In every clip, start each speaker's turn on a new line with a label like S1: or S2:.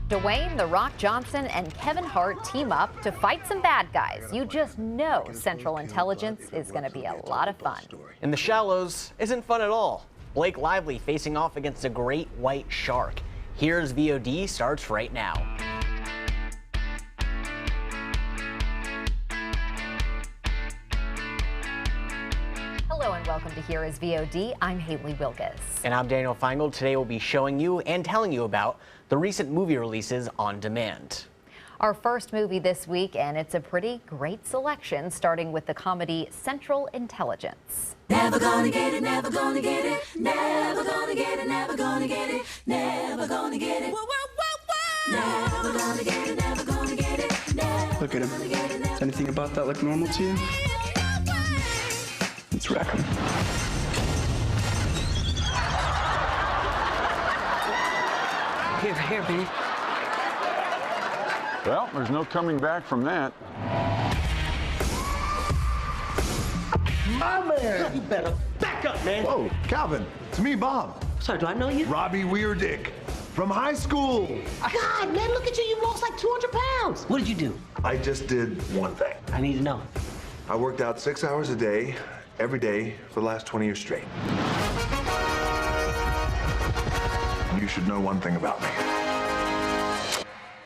S1: Dwayne "The Rock" Johnson and Kevin Hart team up to fight some bad guys. You just know Central Intelligence is going to be a lot of fun.
S2: In The Shallows isn't fun at all. Blake Lively facing off against a great white shark. Here's VOD starts right now.
S1: Hello and welcome to Here is VOD. I'm Haley Wilgus.
S2: And I'm Daniel Feingold. Today we'll be showing you and telling you about the recent movie releases on demand.
S1: Our first movie this week, and it's a pretty great selection, starting with the comedy Central Intelligence.
S3: Never gonna get it, never gonna get it, never gonna get it, never gonna get it, never gonna get it. Whoa, whoa, whoa, whoa. Never gonna get it, never gonna get it, never.
S4: Look at him. Does anything about that look normal to you? Let's wreck him.
S5: Here, babe.
S6: Well, there's no coming back from that.
S5: My man! You better back up, man.
S7: Whoa, Calvin, it's me, Bob.
S5: Sorry, do I know you?
S7: Robbie Weirdick from high school.
S5: God, man, look at you. You lost like 200 pounds. What did you do?
S7: I just did one thing.
S5: I need to know.
S7: I worked out 6 hours a day, every day, for the last 20 years straight. You should know one thing about me.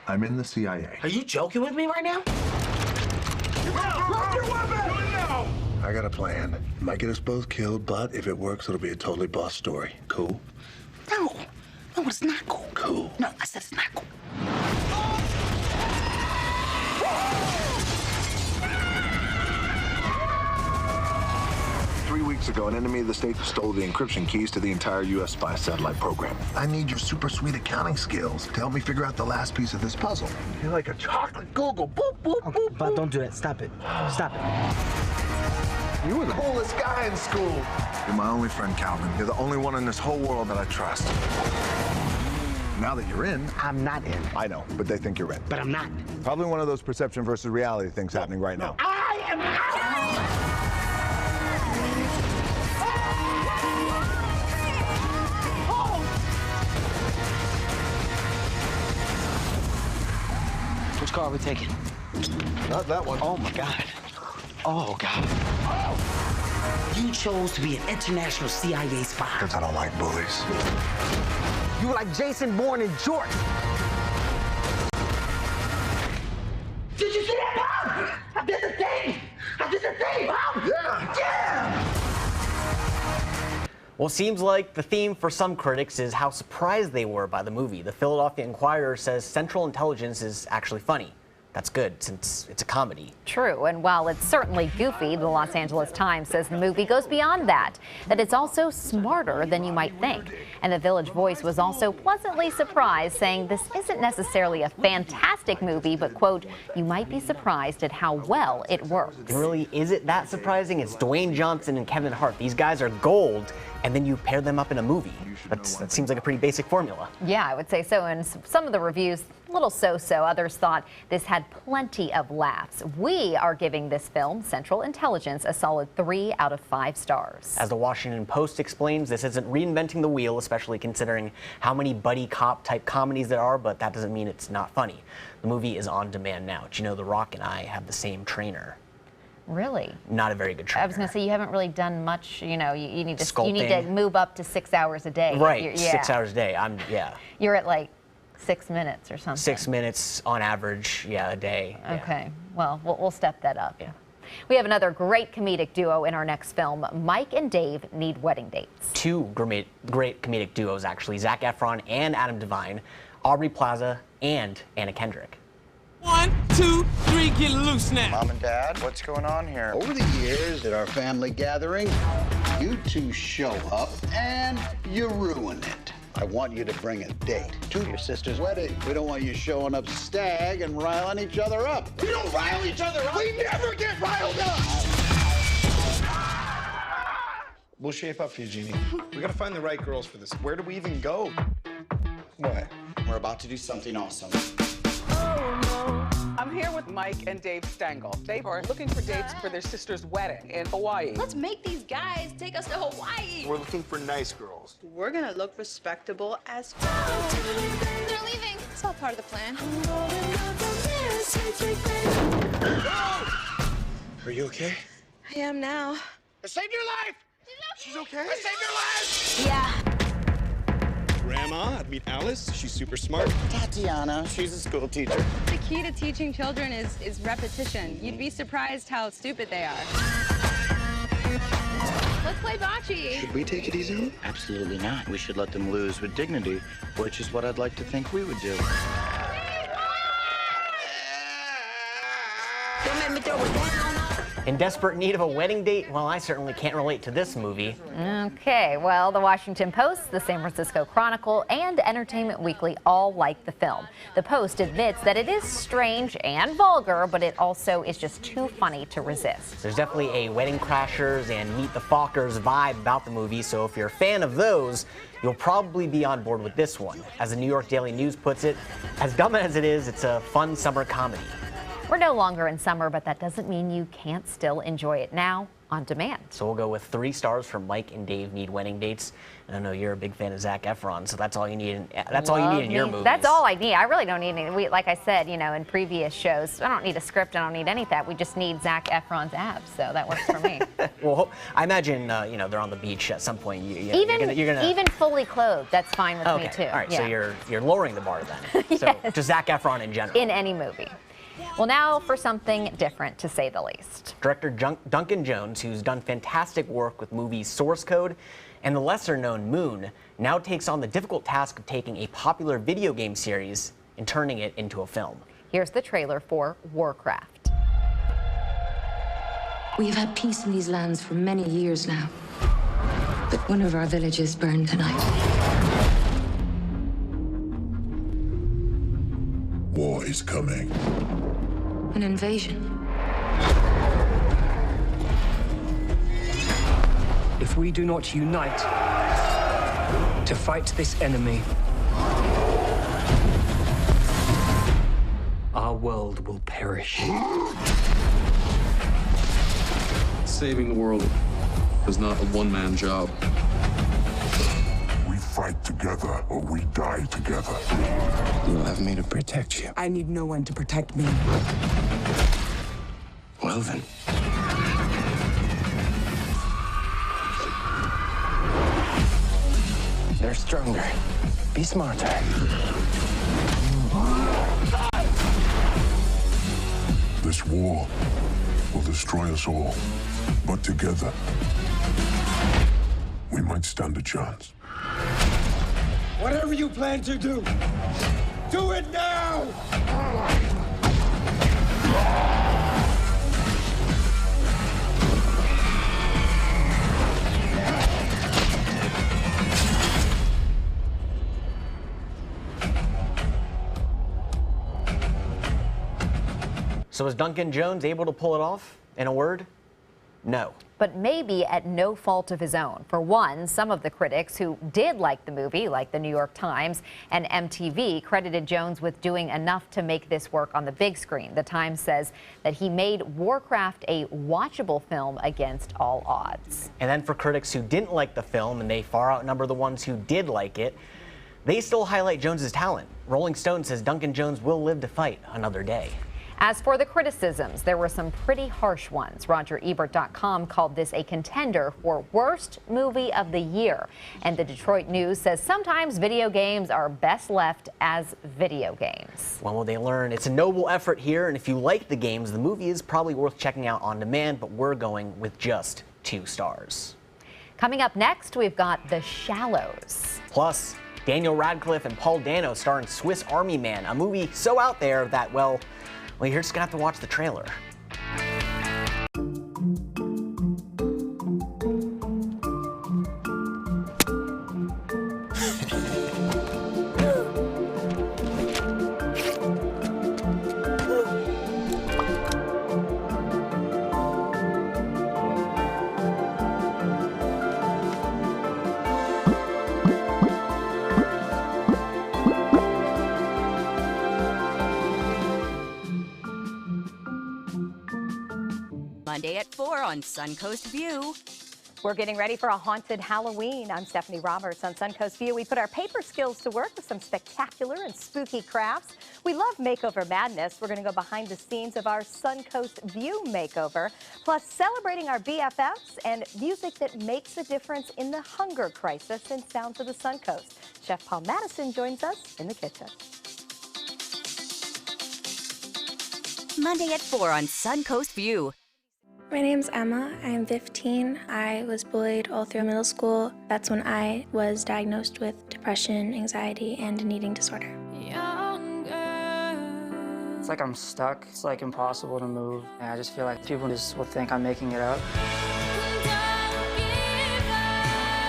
S7: I'm in the CIA.
S5: Are you joking with me right now?
S7: Drop your weapon! Do it now! I got a plan. It might get us both killed, but if it works, it'll be a totally boss story. Cool?
S5: No, it's not cool.
S7: Cool.
S5: No, I said it's not cool.
S7: 3 weeks ago, an enemy of the state stole the encryption keys to the entire U.S. spy satellite program. I need your super sweet accounting skills to help me figure out the last piece of this puzzle. You're like a chocolate Google. Boop, boop, boop, boop.
S5: But don't do that. Stop it. Stop it.
S7: You were the coolest guy in school. You're my only friend, Calvin. You're the only one in this whole world that I trust. Now that you're in...
S5: I'm not in.
S7: I know, but they think you're in.
S5: But I'm not.
S7: Probably one of those perception versus reality things happening right now.
S5: I am out! Which car are we taking?
S7: Not that one.
S5: Oh, my God. Oh, God. Oh. You chose to be an international CIA spy.
S7: Because I don't like bullies.
S5: You were like Jason Bourne in Jordan. Did you see that, Bob? I did the thing! Bob!
S7: Yeah!
S2: Well, seems like the theme for some critics is how surprised they were by the movie. The Philadelphia Inquirer says Central Intelligence is actually funny. That's good, since it's a comedy.
S1: True, and while it's certainly goofy, the Los Angeles Times says the movie goes beyond that it's also smarter than you might think. And the Village Voice was also pleasantly surprised, saying this isn't necessarily a fantastic movie, but, quote, you might be surprised at how well it works.
S2: And really, is it that surprising? It's Dwayne Johnson and Kevin Hart. These guys are gold, and then you pair them up in a movie. That seems like a pretty basic formula.
S1: Yeah, I would say so. And some of the reviews, a little so-so. Others thought this had plenty of laughs. We are giving this film, Central Intelligence, a solid 3 out of 5 stars.
S2: As the Washington Post explains, this isn't reinventing the wheel, especially considering how many buddy cop type comedies there are, but that doesn't mean it's not funny. The movie is on demand now. Do you know The Rock and I have the same trainer?
S1: Really?
S2: Not a very good trainer.
S1: I was going to say, you haven't really done much, you know, you need to move up to 6 hours a day.
S2: Right, 6 hours a day.
S1: You're at like 6 minutes or something.
S2: 6 minutes on average, a day.
S1: Okay, well, we'll step that up.
S2: Yeah.
S1: We have another great comedic duo in our next film. Mike and Dave need wedding dates.
S2: 2 great comedic duos, actually. Zac Efron and Adam Devine, Aubrey Plaza and Anna Kendrick.
S8: 1, 2, 3, get loose now.
S9: Mom and Dad, what's going on here?
S10: Over the years at our family gathering, you two show up and you ruin it. I want you to bring a date to your sister's wedding. We don't want you showing up stag and riling each other up. We don't rile each other up. We never get riled up.
S9: We'll shape up for you, Jeannie. We gotta find the right girls for this. Where do we even go? What?
S10: We're about to do something awesome.
S8: Oh no, I'm
S11: I'm here with Mike and Dave Stengel. They are looking for dates for their sister's wedding in Hawaii.
S12: Let's make these guys take us to Hawaii.
S9: We're looking for nice girls.
S12: We're gonna look respectable as fuck. They're leaving. It's all part of the plan.
S9: Are you okay?
S12: I am now.
S9: I saved your life! She's okay? I saved your life!
S12: Yeah.
S9: Grandma, I'd meet Alice. She's super smart.
S10: Tatiana.
S9: She's a school teacher.
S13: The key to teaching children is repetition. You'd be surprised how stupid they are. Let's play bocce.
S4: Should we take it easy?
S5: Absolutely not. We should let them lose with dignity, which is what I'd like to think we would do.
S12: Don't make me throw it down.
S2: In desperate need of a wedding date? Well, I certainly can't relate to this movie.
S1: Okay, well, the Washington Post, the San Francisco Chronicle, and Entertainment Weekly all like the film. The Post admits that it is strange and vulgar, but it also is just too funny to resist.
S2: There's definitely a Wedding Crashers and Meet the Fockers vibe about the movie, so if you're a fan of those, you'll probably be on board with this one. As the New York Daily News puts it, as dumb as it is, it's a fun summer comedy.
S1: We're no longer in summer, but that doesn't mean you can't still enjoy it now on demand.
S2: So we'll go with 3 stars for Mike and Dave Need Wedding Dates. And I know you're a big fan of Zac Efron, so that's all you need. That's all you need in your movies.
S1: That's all I need. I really don't need any. Like I said, you know, in previous shows, I don't need a script. I don't need any of that. We just need Zac Efron's abs, so that works for me.
S2: Well, I imagine you know, they're on the beach at some point.
S1: Even fully clothed, that's fine with me too.
S2: All right,
S1: yeah.
S2: so you're lowering the bar then.
S1: Yes.
S2: So just Zac Efron in general.
S1: In any movie. Well, now for something different, to say the least.
S2: Director Duncan Jones, who's done fantastic work with movies Source Code and the lesser-known Moon, now takes on the difficult task of taking a popular video game series and turning it into a film.
S1: Here's the trailer for Warcraft.
S14: We've had peace in these lands for many years now, but one of our villages burned tonight.
S7: War is coming.
S14: An invasion.
S15: If we do not unite to fight this enemy, our world will perish.
S4: Saving the world is not a one-man job.
S7: We fight together or we die together.
S4: You'll have me to protect you.
S11: I need no one to protect me.
S4: Well then. They're stronger. Be smarter.
S7: This war will destroy us all. But together, we might stand a chance.
S8: Whatever you plan to do, do it now!
S2: So is Duncan Jones able to pull it off? In a word, no.
S1: But maybe at no fault of his own. For one, some of the critics who did like the movie, like the New York Times and MTV, credited Jones with doing enough to make this work on the big screen. The Times says that he made Warcraft a watchable film against all odds.
S2: And then for critics who didn't like the film, and they far outnumber the ones who did like it, they still highlight Jones's talent. Rolling Stone says Duncan Jones will live to fight another day.
S1: As for the criticisms, there were some pretty harsh ones. RogerEbert.com called this a contender for worst movie of the year. And the Detroit News says sometimes video games are best left as video games.
S2: When will they learn? It's a noble effort here, and if you like the games, the movie is probably worth checking out on demand, but we're going with just 2 stars.
S1: Coming up next, we've got The Shallows.
S2: Plus, Daniel Radcliffe and Paul Dano star in Swiss Army Man, a movie so out there that, well, you're just gonna have to watch the trailer.
S16: on Suncoast View.
S17: We're getting ready for a haunted Halloween. I'm Stephanie Roberts on Suncoast View. We put our paper skills to work with some spectacular and spooky crafts. We love makeover madness. We're going to go behind the scenes of our Suncoast View makeover, plus celebrating our BFFs and music that makes a difference in the hunger crisis in Sounds of the Suncoast. Chef Paul Madison joins us in the kitchen.
S16: Monday at 4 on Suncoast View.
S18: My name's Emma. I'm 15. I was bullied all through middle school. That's when I was diagnosed with depression, anxiety, and an eating disorder.
S19: It's like I'm stuck. It's like impossible to move. And I just feel like people just will think I'm making it up.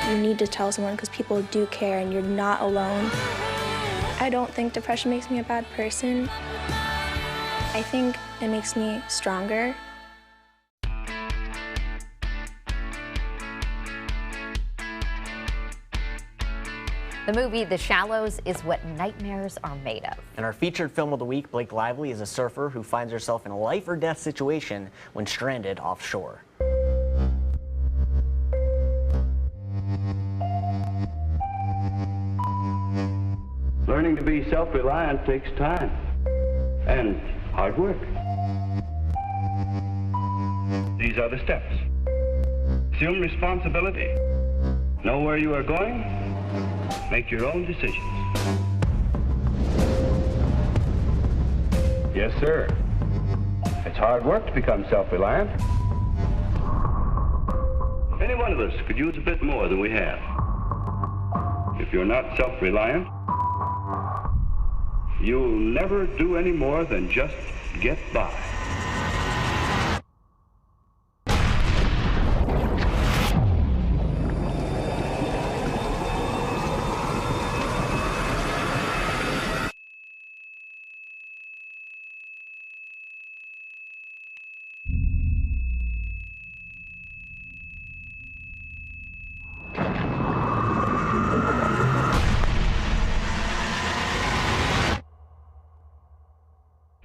S18: You need to tell someone because people do care and you're not alone. I don't think depression makes me a bad person. I think it makes me stronger.
S1: The movie The Shallows is what nightmares are made of.
S2: And our featured film of the week, Blake Lively, is a surfer who finds herself in a life or death situation when stranded offshore.
S20: Learning to be self-reliant takes time and hard work. These are the steps. Assume responsibility. Know where you are going. Make your own decisions. Yes, sir. It's hard work to become self-reliant. Any one of us could use a bit more than we have. If you're not self-reliant, you'll never do any more than just get by.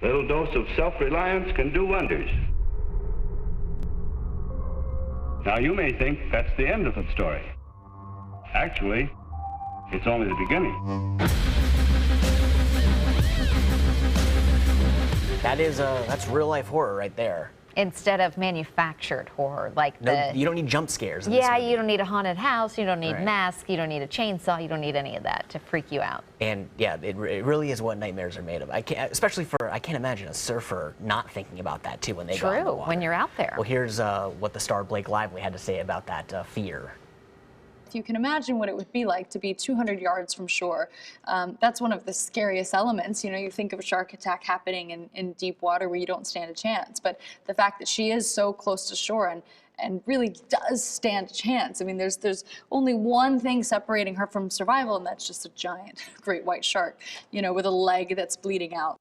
S20: A little dose of self-reliance can do wonders. Now, you may think that's the end of the story. Actually, it's only the beginning.
S2: That's real-life horror right there.
S1: Instead of manufactured horror, like
S2: you don't need jump scares.
S1: Yeah, you don't need a haunted house, you don't need masks, you don't need a chainsaw, you don't need any of that to freak you out.
S2: And yeah, it really is what nightmares are made of. I can't imagine a surfer not thinking about that too when they go in the water.
S1: When you're out there.
S2: Well, here's what the star Blake Lively had to say about that fear.
S21: If you can imagine what it would be like to be 200 yards from shore, that's one of the scariest elements. You know, you think of a shark attack happening in deep water where you don't stand a chance, but the fact that she is so close to shore and really does stand a chance. I mean, there's only one thing separating her from survival, and that's just a giant great white shark, you know, with a leg that's bleeding out.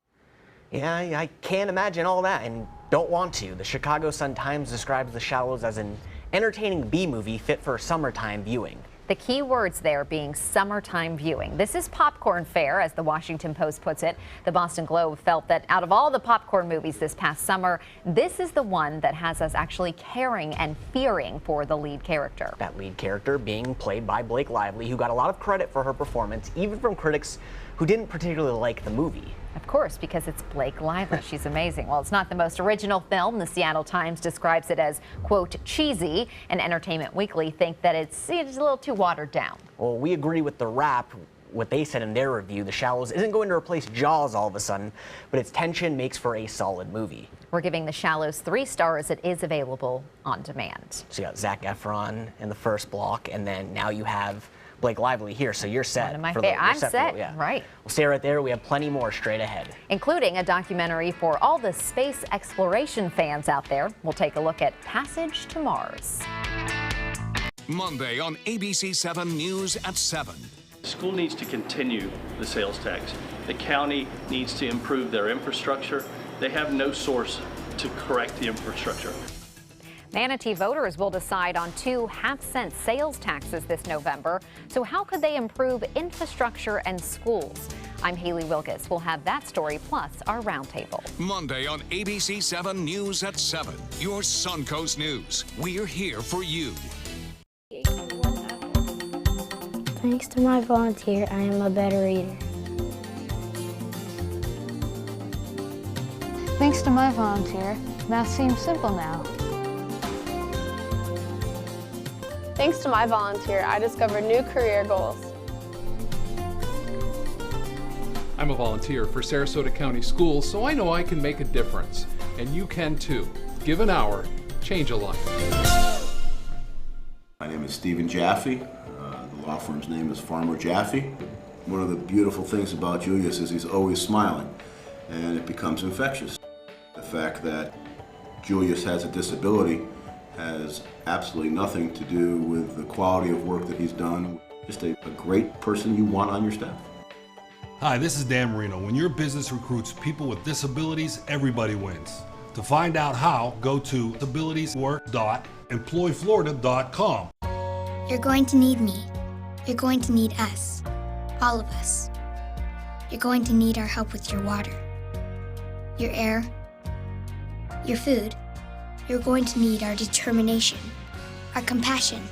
S2: Yeah, I can't imagine all that and don't want to. The Chicago Sun-Times describes The Shallows as an entertaining B-movie fit for summertime viewing.
S1: The key words there being summertime viewing. This is popcorn fare, as the Washington Post puts it. The Boston Globe felt that out of all the popcorn movies this past summer, this is the one that has us actually caring and fearing for the lead character.
S2: That lead character being played by Blake Lively, who got a lot of credit for her performance, even from critics who didn't particularly like the movie.
S1: Of course, because it's Blake Lively. She's amazing. Well, it's not the most original film. The Seattle Times describes it as, quote, cheesy, and Entertainment Weekly think that it's a little too watered down.
S2: Well, we agree with The Wrap. What they said in their review, The Shallows isn't going to replace Jaws all of a sudden, but its tension makes for a solid movie.
S1: We're giving The Shallows 3 stars. It is available on demand.
S2: So you got Zac Efron in the first block, and then now you have Blake Lively here, so you're set.
S1: One of my
S2: for the,
S1: I'm set,
S2: yeah.
S1: Right.
S2: We'll stay right there. We have plenty more straight ahead.
S1: Including a documentary for all the space exploration fans out there. We'll take a look at Passage to Mars.
S22: Monday on ABC 7 News at 7.
S23: The school needs to continue the sales tax. The county needs to improve their infrastructure. They have no source to correct the infrastructure.
S1: Manatee voters will decide on 2 half-cent sales taxes this November. So how could they improve infrastructure and schools? I'm Haley Wilkes. We'll have that story plus our roundtable.
S22: Monday on ABC 7 News at 7. Your Suncoast News. We're here for you.
S3: Thanks to my volunteer, I am a better reader.
S6: Thanks to my volunteer, math seems simple now.
S10: Thanks to my volunteer, I discovered new career goals.
S24: I'm a volunteer for Sarasota County Schools, so I know I can make a difference. And you can too. Give an hour, change a life.
S25: My name is Stephen Jaffe. The law firm's name is Farmer Jaffe. One of the beautiful things about Julius is he's always smiling, and it becomes infectious. The fact that Julius has a disability has absolutely nothing to do with the quality of work that he's done. Just a great person you want on your staff.
S26: Hi, this is Dan Marino. When your business recruits people with disabilities, everybody wins. To find out how, go to disabilitieswork.employflorida.com.
S3: You're going to need me. You're going to need us. All of us. You're going to need our help with your water, your air, your food. You're going to need our determination, our compassion.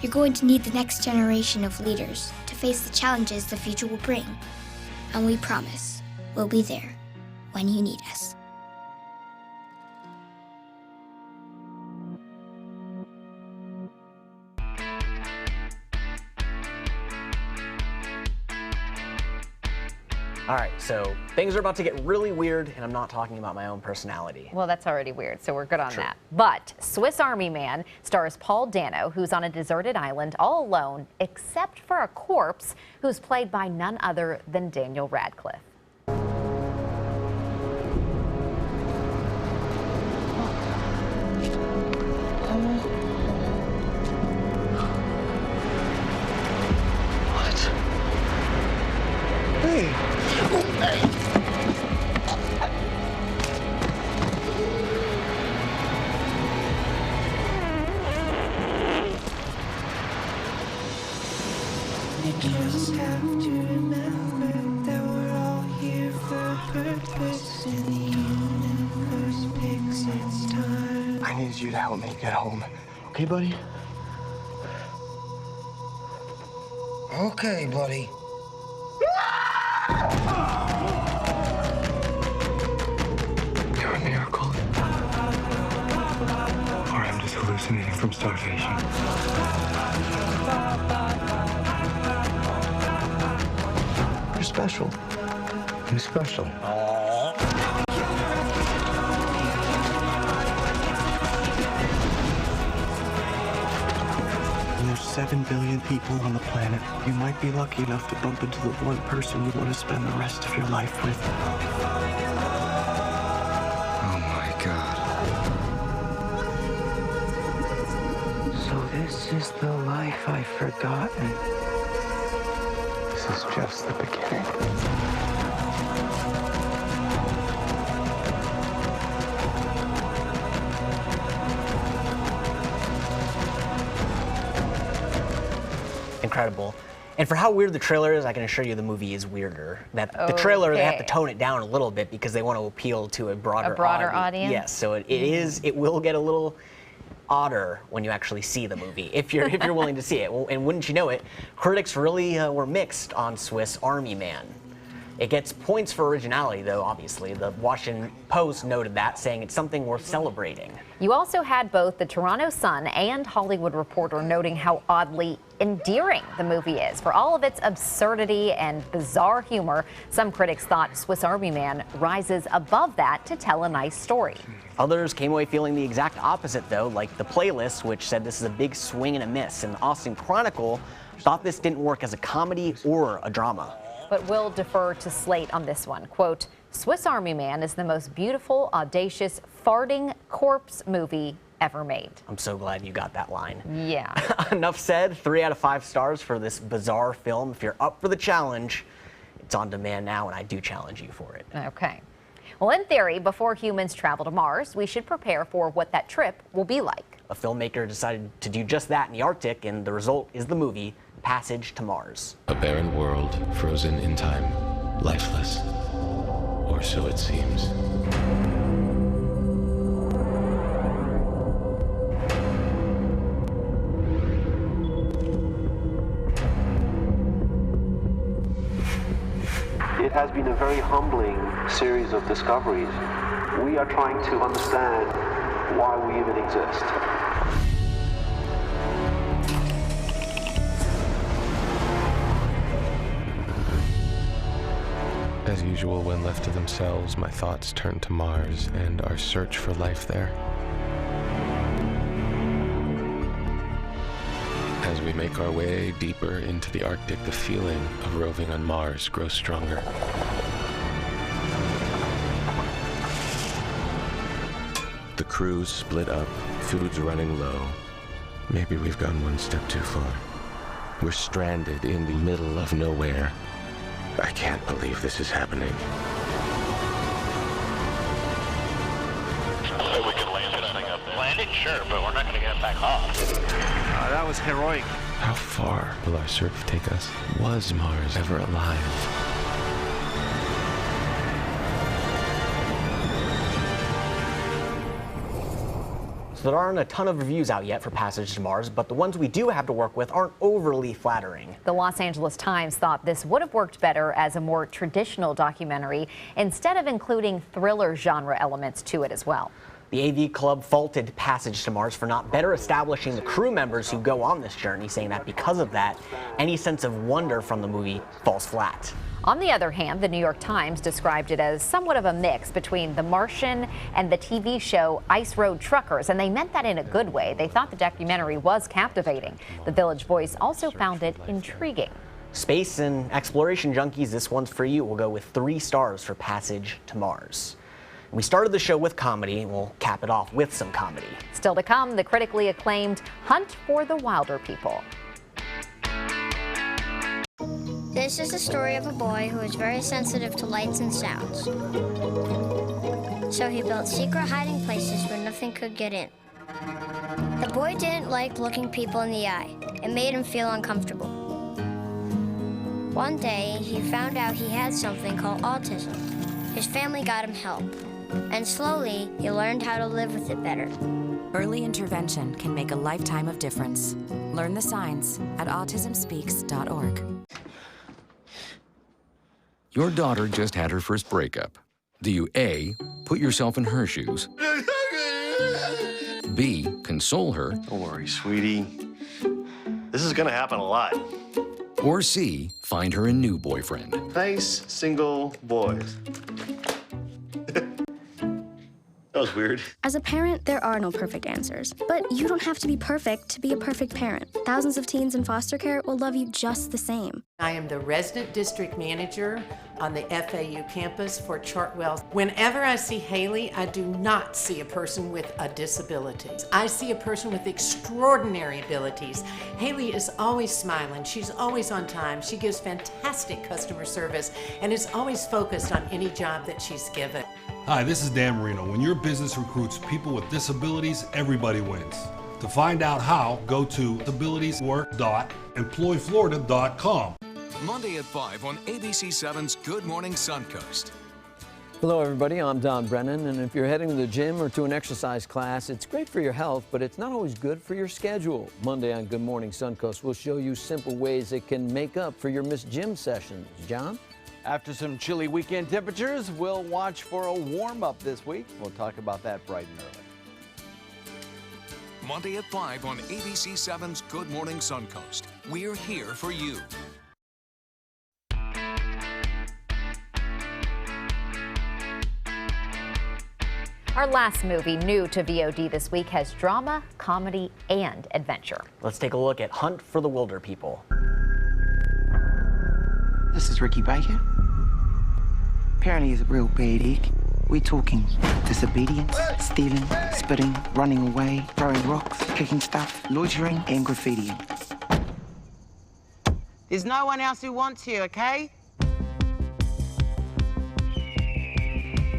S3: You're going to need the next generation of leaders to face the challenges the future will bring. And we promise we'll be there when you need us.
S2: All right, so things are about to get really weird, and I'm not talking about my own personality.
S1: Well, that's already weird, so we're good on that. But Swiss Army Man stars Paul Dano, who's on a deserted island all alone, except for a corpse who's played by none other than Daniel Radcliffe.
S27: Just have to remember that we're all here for a purpose, and the universe picks its time.
S8: I need you to help me get home. Okay, buddy?
S5: Okay, buddy.
S8: You're a miracle. Or I'm just hallucinating from starvation. You're special. I'm special. There's 7 billion people on the planet. You might be lucky enough to bump into the one person you want to spend the rest of your life with.
S27: Oh my God.
S8: So this is the life I've forgotten. This is just the beginning.
S2: Incredible. And for how weird the trailer is, I can assure you the movie is weirder. The trailer, they have to tone it down a little bit because they want to appeal to a broader
S1: audience.
S2: Yes, so it will get a little odder when you actually see the movie, if you're willing to see it. And wouldn't you know it, critics really were mixed on Swiss Army Man. It gets points for originality, though, obviously. The Washington Post noted that, saying it's something worth celebrating.
S1: You also had both the Toronto Sun and Hollywood Reporter noting how oddly endearing the movie is. For all of its absurdity and bizarre humor, some critics thought Swiss Army Man rises above that to tell a nice story.
S2: Others came away feeling the exact opposite, though, like The Playlist, which said this is a big swing and a miss, and the Austin Chronicle thought this didn't work as a comedy or a drama.
S1: But we'll defer to Slate on this one. Quote, Swiss Army Man is the most beautiful, audacious, farting corpse movie ever made.
S2: I'm so glad you got that line.
S1: Yeah.
S2: Enough said. 3 out of 5 stars for this bizarre film. If you're up for the challenge, it's on demand now, and I do challenge you for it.
S1: Okay. Well, in theory, before humans travel to Mars, we should prepare for what that trip will be like.
S2: a filmmaker decided to do just that in the Arctic, and the result is the movie Passage to Mars.
S4: A barren world, frozen in time, lifeless. Or so it seems.
S9: It has been a very humbling series of discoveries. We are trying to understand why we even exist.
S4: As usual, when left to themselves, my thoughts turn to Mars and our search for life there. As we make our way deeper into the Arctic, the feeling of roving on Mars grows stronger. The crew's split up, food's running low. Maybe we've gone one step too far. We're stranded in the middle of nowhere. I can't believe this is happening.
S11: We could land this thing up there. Land it? Sure, but we're not going to get it back off. That was heroic.
S4: How far will our search take us? Was Mars ever alive?
S2: So there aren't a ton of reviews out yet for Passage to Mars, but the ones we do have to work with aren't overly flattering.
S1: The Los Angeles Times thought this would have worked better as a more traditional documentary instead of including thriller genre elements to it as well.
S2: The AV Club faulted Passage to Mars for not better establishing the crew members who go on this journey, saying that because of that, any sense of wonder from the movie falls flat.
S1: On the other hand, the New York Times described it as somewhat of a mix between The Martian and the TV show Ice Road Truckers, and they meant that in a good way. They thought the documentary was captivating. The Village Voice also found it intriguing.
S2: Space and exploration junkies, this one's for you. We'll go with 3 stars for Passage to Mars. We started the show with comedy, and we'll cap it off with some comedy.
S1: Still to come, the critically acclaimed Hunt for the Wilder People.
S3: This is the story of a boy who was very sensitive to lights and sounds. So he built secret hiding places where nothing could get in. The boy didn't like looking people in the eye. It made him feel uncomfortable. One day, he found out he had something called autism. His family got him help, and slowly, he learned how to live with it better.
S16: Early intervention can make a lifetime of difference. Learn the signs at autismspeaks.org.
S12: Your daughter just had her first breakup. Do you A, put yourself in her shoes? B, console her?
S11: Don't worry, sweetie. This is gonna happen a lot.
S12: Or C, find her a new boyfriend?
S11: Nice, single boys. That was weird.
S13: As a parent, there are no perfect answers. But you don't have to be perfect to be a perfect parent. Thousands of teens in foster care will love you just the same.
S14: I am the resident district manager on the FAU campus for Chartwell. Whenever I see Haley, I do not see a person with a disability. I see a person with extraordinary abilities. Haley is always smiling. She's always on time. She gives fantastic customer service and is always focused on any job that she's given.
S26: Hi, this is Dan Marino. When your business recruits people with disabilities, everybody wins. To find out how, go to abilitieswork.employflorida.com.
S22: Monday at 5 on ABC7's Good Morning Suncoast.
S15: Hello, everybody. I'm Don Brennan, and if you're heading to the gym or to an exercise class, it's great for your health, but it's not always good for your schedule. Monday on Good Morning Suncoast, we'll show you simple ways it can make up for your missed gym sessions. John?
S28: After some chilly weekend temperatures, we'll watch for a warm-up this week. We'll talk about that bright and early.
S22: Monday at 5 on ABC7's Good Morning Suncoast. We're here for you.
S1: Our last movie, new to VOD this week, has drama, comedy, and adventure.
S2: Let's take a look at Hunt for the Wilder People.
S5: This is Ricky Baker. Apparently he's a real bad egg. We're talking disobedience, stealing, spitting, running away, throwing rocks, kicking stuff, loitering, and graffitiing. There's no one else who wants you, okay?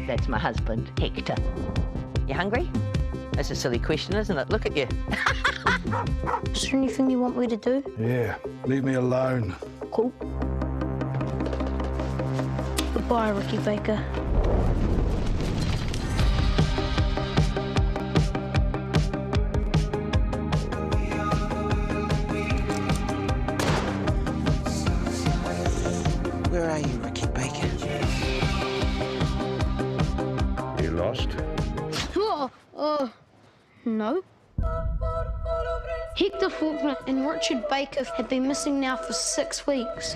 S29: That's my husband, Hector. You hungry?
S5: That's a silly question, isn't it? Look at you.
S3: Is there anything you want me to do?
S26: Yeah, leave me alone.
S3: Cool. Goodbye, Ricky Baker.
S5: Where are you, Ricky Baker?
S26: You lost?
S3: No. Hector Faulkner and Richard Baker have been missing now for 6 weeks.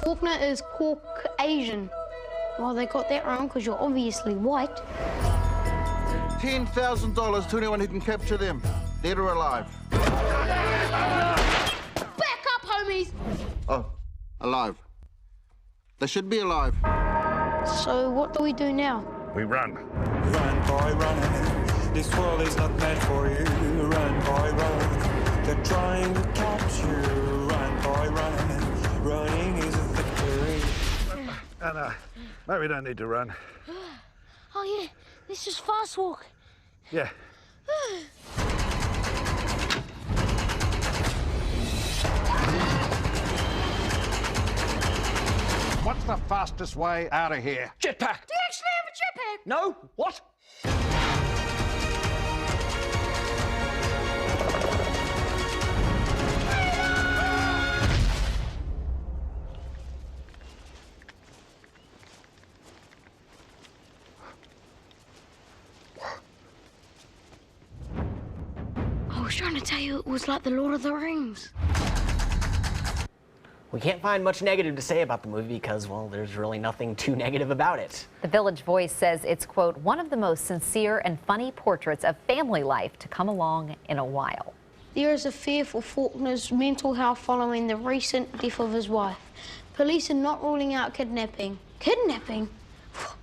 S3: Faulkner is Caucasian. Well, they got that wrong because you're obviously white.
S6: $10,000 to anyone who can capture them, dead or alive.
S3: Back up, homies!
S6: Oh, alive. They should be alive.
S3: So what do we do now?
S26: We run.
S27: Run, boy, run. This world is not meant for you. Run, boy, run. They're trying to catch you. Run, boy, run. Running is a victory.
S26: Anna, maybe we don't need to run.
S3: Oh yeah, let's just fast walk.
S26: Yeah.
S28: What's the fastest way out of here?
S5: Jetpack.
S3: Do you actually have a jetpack?
S5: No? What?
S3: I was trying to tell you it was like the Lord of the Rings.
S2: We can't find much negative to say about the movie because, well, there's really nothing too negative about it.
S1: The Village Voice says it's, quote, one of the most sincere and funny portraits of family life to come along in a while.
S3: There is a fear for Faulkner's mental health following the recent death of his wife. Police are not ruling out kidnapping. Kidnapping?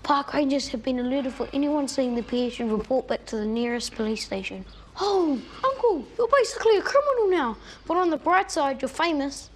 S3: Park rangers have been alerted for anyone seeing the pair should report back to the nearest police station. Oh, Uncle, you're basically a criminal now. But on the bright side, you're famous.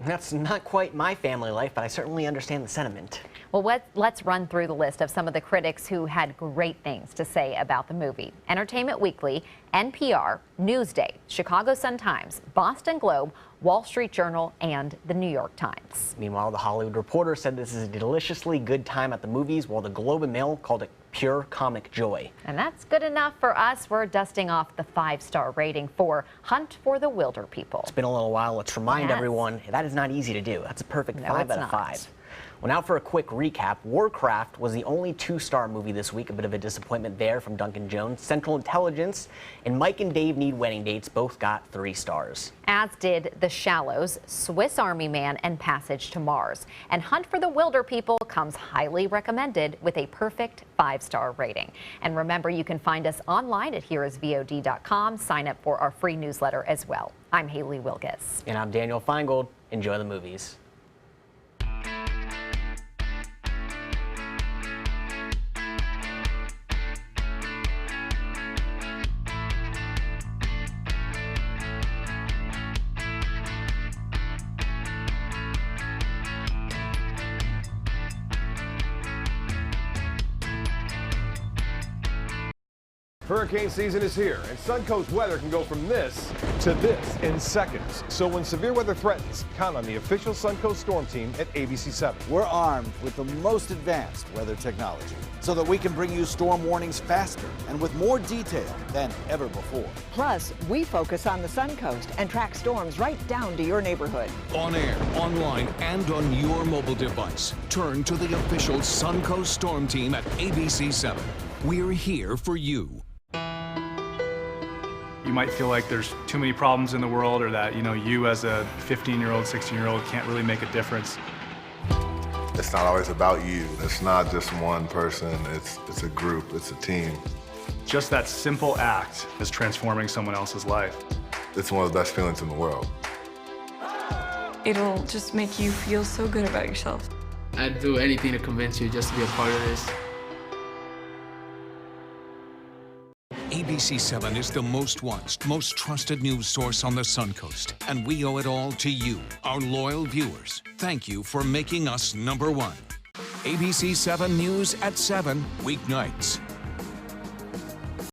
S2: That's not quite my family life, but I certainly understand the sentiment.
S1: Well, let's run through the list of some of the critics who had great things to say about the movie. Entertainment Weekly, NPR, Newsday, Chicago Sun-Times, Boston Globe, Wall Street Journal, and the New York Times.
S2: Meanwhile, the Hollywood Reporter said this is a deliciously good time at the movies, while the Globe and Mail called it pure comic joy.
S1: And that's good enough for us. We're dusting off the 5-star rating for Hunt for the Wilder People.
S2: It's been a little while. Let's remind everyone that is not easy to do. That's a perfect 5 out of 5. Well, now for a quick recap. Warcraft was the only 2-star movie this week. A bit of a disappointment there from Duncan Jones. Central Intelligence and Mike and Dave Need Wedding Dates both got 3 stars.
S1: As did The Shallows, Swiss Army Man, and Passage to Mars. And Hunt for the Wilder People comes highly recommended with a perfect 5-star rating. And remember, you can find us online at hereisvod.com. Sign up for our free newsletter as well. I'm Haley Wilgus.
S2: And I'm Daniel Feingold. Enjoy the movies.
S7: Hurricane season is here, and Suncoast weather can go from this to this in seconds. So when severe weather threatens, count on the official Suncoast Storm Team at ABC7.
S28: We're armed with the most advanced weather technology so that we can bring you storm warnings faster and with more detail than ever before.
S17: Plus, we focus on the Suncoast and track storms right down to your neighborhood.
S22: On air, online, and on your mobile device. Turn to the official Suncoast Storm Team at ABC7. We're here for you.
S18: You might feel like there's too many problems in the world, or that, you as a 15-year-old, 16-year-old can't really make a difference.
S19: It's not always about you. It's not just one person. It's a group. It's a team.
S18: Just that simple act is transforming someone else's life.
S19: It's one of the best feelings in the world.
S20: It'll just make you feel so good about yourself.
S21: I'd do anything to convince you just to be a part of this.
S22: ABC7 is the most watched, most trusted news source on the Suncoast, and we owe it all to you, our loyal viewers. Thank you for making us #1. ABC 7 News at 7 weeknights.